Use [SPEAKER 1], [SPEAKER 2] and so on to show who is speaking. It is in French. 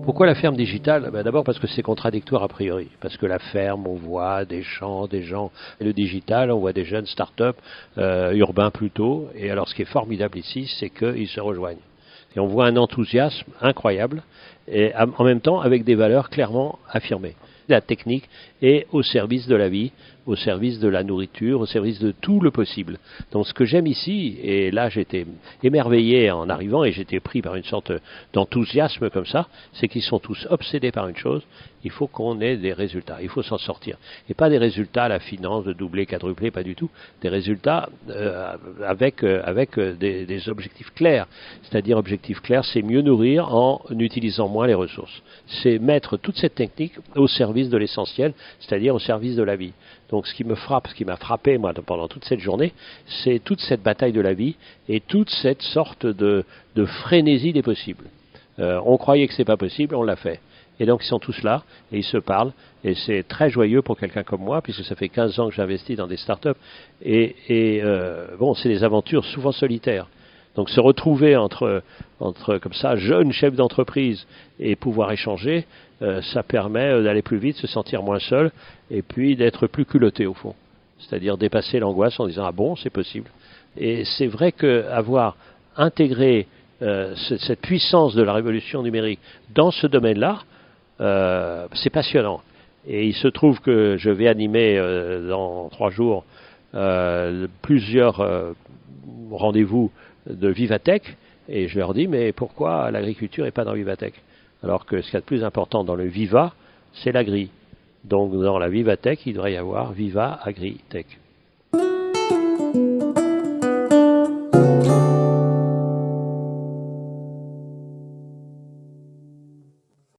[SPEAKER 1] Pourquoi la ferme digitale? D'abord parce que c'est contradictoire a priori. Parce que la ferme, on voit des champs, des gens. Et le digital, on voit des jeunes start-up, urbains plutôt. Et alors ce qui est formidable ici, c'est qu'ils se rejoignent. Et on voit un enthousiasme incroyable, et en même temps avec des valeurs clairement affirmées. La technique est au service de la vie, au service de la nourriture, au service de tout le possible. Donc ce que j'aime ici, et là j'étais émerveillé en arrivant et j'étais pris par une sorte d'enthousiasme comme ça, c'est qu'ils sont tous obsédés par une chose, il faut qu'on ait des résultats, il faut s'en sortir. Et pas des résultats à la finance, de doubler, quadrupler, pas du tout, des résultats avec des objectifs clairs. C'est-à-dire objectifs clairs, c'est mieux nourrir en utilisant moins les ressources. C'est mettre toute cette technique au service de l'essentiel, c'est-à-dire au service de la vie. Donc ce qui me frappe, ce qui m'a frappé moi pendant toute cette journée, c'est toute cette bataille de la vie et toute cette sorte de frénésie des possibles. On croyait que c'est pas possible, on l'a fait. Et donc ils sont tous là, et ils se parlent, et c'est très joyeux pour quelqu'un comme moi, puisque ça fait 15 ans que j'investis dans des startups, bon, c'est des aventures souvent solitaires. Donc se retrouver entre comme ça, jeunes chefs d'entreprise, et pouvoir échanger, ça permet d'aller plus vite, se sentir moins seul, et puis d'être plus culotté au fond. C'est-à-dire dépasser l'angoisse en disant « Ah bon, c'est possible ». Et c'est vrai qu'avoir intégré cette puissance de la révolution numérique dans ce domaine-là, c'est passionnant. Et il se trouve que je vais animer dans 3 jours plusieurs rendez-vous de Vivatech, et je leur dis mais pourquoi l'agriculture n'est pas dans Vivatech? Alors que ce qu'il y a de plus important dans le Viva, c'est l'agri. Donc dans la Vivatech, il devrait y avoir Viva Agritech.